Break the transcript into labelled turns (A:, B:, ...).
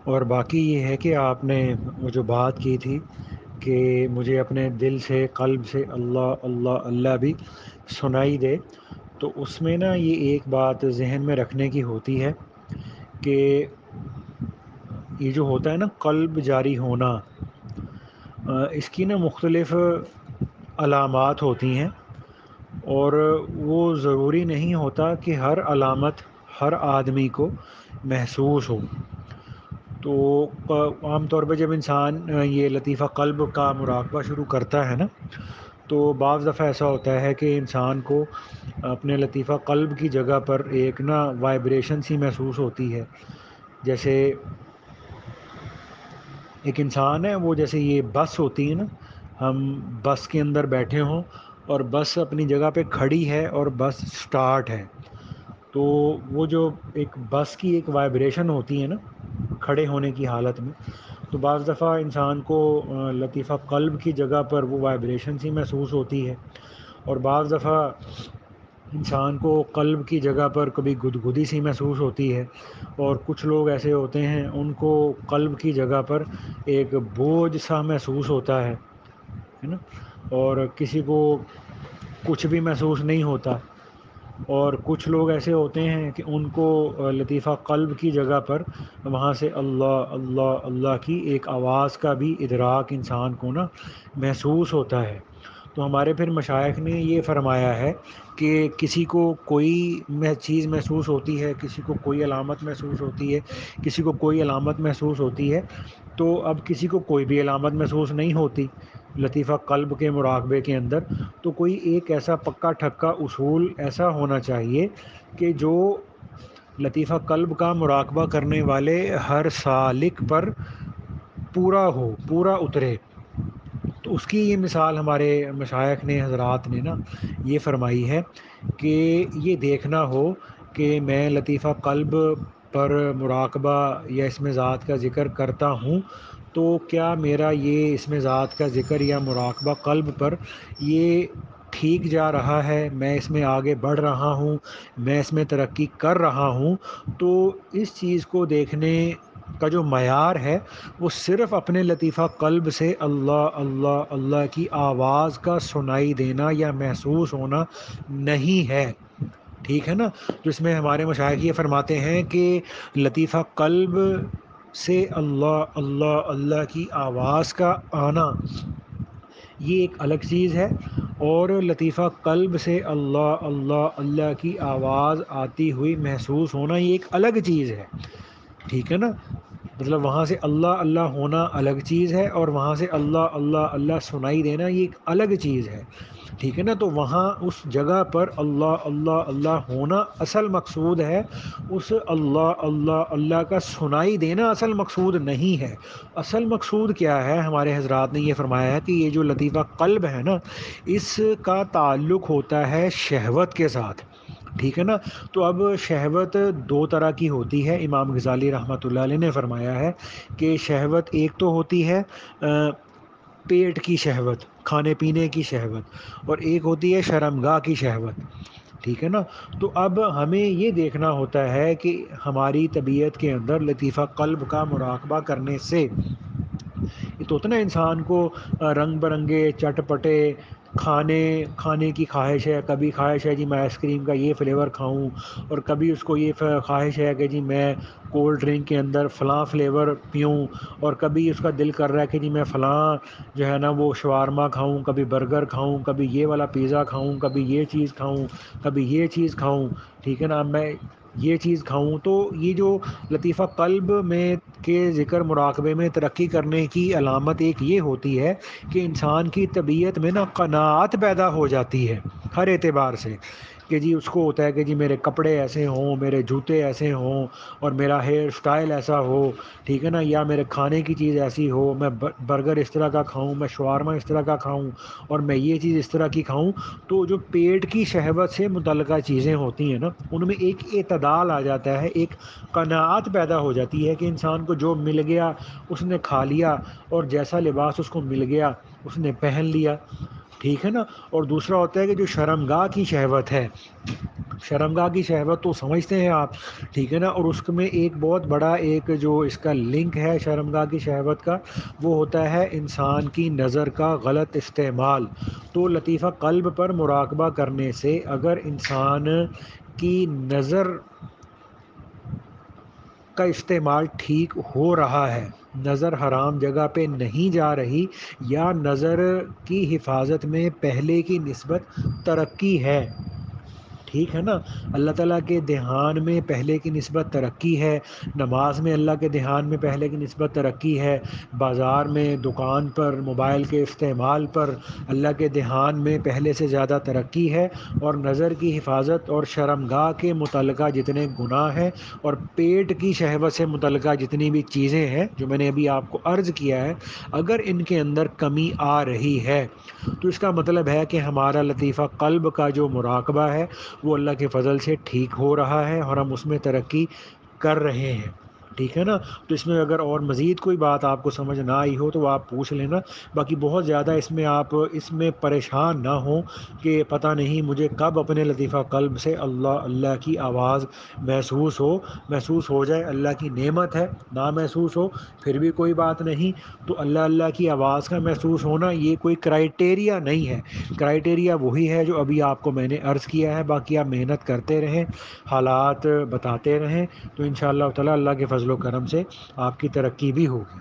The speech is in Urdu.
A: اور باقی یہ ہے کہ آپ نے وہ جو بات کی تھی کہ مجھے اپنے دل سے قلب سے اللہ اللہ اللہ بھی سنائی دے، تو اس میں نا یہ ایک بات ذہن میں رکھنے کی ہوتی ہے کہ یہ جو ہوتا ہے نا قلب جاری ہونا، اس کی نا مختلف علامات ہوتی ہیں، اور وہ ضروری نہیں ہوتا کہ ہر علامت ہر آدمی کو محسوس ہو۔ تو عام طور پہ جب انسان یہ لطیفہ قلب کا مراقبہ شروع کرتا ہے نا، تو بعض دفعہ ایسا ہوتا ہے کہ انسان کو اپنے لطیفہ قلب کی جگہ پر ایک نا وائبریشن سی محسوس ہوتی ہے، جیسے ایک انسان ہے، وہ جیسے یہ بس ہوتی ہے نا، ہم بس کے اندر بیٹھے ہوں اور بس اپنی جگہ پہ کھڑی ہے اور بس سٹارٹ ہے، تو وہ جو ایک بس کی ایک وائبریشن ہوتی ہے نا کھڑے ہونے کی حالت میں، تو بعض دفعہ انسان کو لطیفہ قلب کی جگہ پر وہ وائبریشن سی محسوس ہوتی ہے، اور بعض دفعہ انسان کو قلب کی جگہ پر کبھی گدگدی سی محسوس ہوتی ہے، اور کچھ لوگ ایسے ہوتے ہیں ان کو قلب کی جگہ پر ایک بوجھ سا محسوس ہوتا ہے نا، اور کسی کو کچھ بھی محسوس نہیں ہوتا، اور کچھ لوگ ایسے ہوتے ہیں کہ ان کو لطیفہ قلب کی جگہ پر وہاں سے اللہ اللہ اللہ کی ایک آواز کا بھی ادراک انسان کو نا محسوس ہوتا ہے۔ تو ہمارے پھر مشائخ نے یہ فرمایا ہے کہ کسی کو کوئی چیز محسوس ہوتی ہے، کسی کو کوئی علامت محسوس ہوتی ہے، کسی کو کوئی علامت محسوس ہوتی ہے، تو اب کسی کو کوئی بھی علامت محسوس نہیں ہوتی لطیفہ قلب کے مراقبے کے اندر، تو کوئی ایک ایسا پکا ٹھکا اصول ایسا ہونا چاہیے کہ جو لطیفہ قلب کا مراقبہ کرنے والے ہر سالک پر پورا ہو، پورا اترے۔ تو اس کی یہ مثال ہمارے مشائخ نے حضرات نے نا یہ فرمائی ہے کہ یہ دیکھنا ہو کہ میں لطیفہ قلب پر مراقبہ یا اسم ذات کا ذکر کرتا ہوں، تو کیا میرا یہ اسم ذات کا ذکر یا مراقبہ قلب پر یہ ٹھیک جا رہا ہے، میں اس میں آگے بڑھ رہا ہوں، میں اس میں ترقی کر رہا ہوں۔ تو اس چیز کو دیکھنے کا جو معیار ہے وہ صرف اپنے لطیفہ قلب سے اللہ اللہ اللہ کی آواز کا سنائی دینا یا محسوس ہونا نہیں ہے، ٹھیک ہے نا؟ تو اس میں ہمارے مشائخ یہ فرماتے ہیں کہ لطیفہ قلب سے اللہ اللہ اللہ کی آواز کا آنا یہ ایک الگ چیز ہے، اور لطیفہ قلب سے اللہ اللہ اللہ کی آواز آتی ہوئی محسوس ہونا یہ ایک الگ چیز ہے، ٹھیک ہے نا؟ مطلب وہاں سے اللہ اللہ ہونا الگ چیز ہے، اور وہاں سے اللہ اللہ اللہ سنائی دینا یہ ایک الگ چیز ہے، ٹھیک ہے نا؟ تو وہاں اس جگہ پر اللہ اللہ اللہ ہونا اصل مقصود ہے، اس اللہ اللہ اللہ کا سنائی دینا اصل مقصود نہیں ہے۔ اصل مقصود کیا ہے؟ ہمارے حضرات نے یہ فرمایا ہے کہ یہ جو لطیفہ قلب ہے نا، اس کا تعلق ہوتا ہے شہوت کے ساتھ، ٹھیک ہے نا؟ تو اب شہوت دو طرح کی ہوتی ہے، امام غزالی رحمۃ اللہ علیہ نے فرمایا ہے کہ شہوت ایک تو ہوتی ہے پیٹ کی شہوت، کھانے پینے کی شہوت، اور ایک ہوتی ہے شرمگاہ کی شہوت، ٹھیک ہے نا؟ تو اب ہمیں یہ دیکھنا ہوتا ہے کہ ہماری طبیعت کے اندر لطیفہ قلب کا مراقبہ کرنے سے یہ تو ہوتا نا انسان کو رنگ برنگے چٹپٹے کھانے کی خواہش ہے، کبھی خواہش ہے جی میں آئس کریم کا یہ فلیور کھاؤں، اور کبھی اس کو یہ خواہش ہے کہ جی میں کولڈ ڈرنک کے اندر فلاں فلیور پیوں، اور کبھی اس کا دل کر رہا ہے کہ جی میں فلاں جو ہے نا وہ شوارما کھاؤں، کبھی برگر کھاؤں، کبھی یہ والا پیزا کھاؤں، کبھی یہ چیز کھاؤں، کبھی یہ چیز کھاؤں، ٹھیک ہے نا؟ میں یہ چیز کھاؤں۔ تو یہ جو لطیفہ قلب میں کے ذکر مراقبے میں ترقی کرنے کی علامت ایک یہ ہوتی ہے کہ انسان کی طبیعت میں نا قناعت پیدا ہو جاتی ہے ہر اعتبار سے، کہ جی اس کو ہوتا ہے کہ جی میرے کپڑے ایسے ہوں، میرے جوتے ایسے ہوں، اور میرا ہیئر سٹائل ایسا ہو، ٹھیک ہے نا؟ یا میرے کھانے کی چیز ایسی ہو، میں برگر اس طرح کا کھاؤں، میں شوارما اس طرح کا کھاؤں، اور میں یہ چیز اس طرح کی کھاؤں۔ تو جو پیٹ کی شہوت سے متعلقہ چیزیں ہوتی ہیں نا، ان میں ایک اعتدال آ جاتا ہے، ایک قناعت پیدا ہو جاتی ہے کہ انسان کو جو مل گیا اس نے کھا لیا، اور جیسا لباس اس کو مل گیا اس نے پہن لیا، ٹھیک ہے نا. اور دوسرا ہوتا ہے کہ جو شرمگاہ کی شہوت ہے، شرمگاہ کی شہوت تو سمجھتے ہیں آپ، ٹھیک ہے نا. اور اس میں ایک بہت بڑا ایک جو اس کا لنک ہے شرمگاہ کی شہوت کا، وہ ہوتا ہے انسان کی نظر کا غلط استعمال. تو لطیفہ قلب پر مراقبہ کرنے سے اگر انسان کی نظر کا استعمال ٹھیک ہو رہا ہے، نظر حرام جگہ پہ نہیں جا رہی، یا نظر کی حفاظت میں پہلے کی نسبت ترقی ہے، ٹھیک ہے نا. اللہ تعالیٰ کے دھیان میں پہلے کی نسبت ترقی ہے، نماز میں اللہ کے دھیان میں پہلے کی نسبت ترقی ہے، بازار میں، دکان پر، موبائل کے استعمال پر اللہ کے دھیان میں پہلے سے زیادہ ترقی ہے. اور نظر کی حفاظت اور شرمگاہ کے متعلقہ جتنے گناہ ہیں اور پیٹ کی شہوت سے متعلقہ جتنی بھی چیزیں ہیں جو میں نے ابھی آپ کو عرض کیا ہے، اگر ان کے اندر کمی آ رہی ہے تو اس کا مطلب ہے کہ ہمارا لطیفہ قلب کا جو مراقبہ ہے وہ اللہ کے فضل سے ٹھیک ہو رہا ہے اور ہم اس میں ترقی کر رہے ہیں، ٹھیک ہے نا. تو اس میں اگر اور مزید کوئی بات آپ کو سمجھ نہ آئی ہو تو آپ پوچھ لینا. باقی بہت زیادہ اس میں آپ اس میں پریشان نہ ہوں کہ پتہ نہیں مجھے کب اپنے لطیفہ قلب سے اللہ کی آواز محسوس ہو جائے. اللہ کی نعمت ہے، نہ محسوس ہو پھر بھی کوئی بات نہیں. تو اللہ کی آواز کا محسوس ہونا یہ کوئی کرائٹیریا نہیں ہے، کرائٹیریا وہی ہے جو ابھی آپ کو میں نے عرض کیا ہے. باقی آپ محنت کرتے رہیں، حالات بتاتے رہیں، تو انشاءاللہ تعالی اللہ کے فضل و کرم سے آپ کی ترقی بھی ہوگی.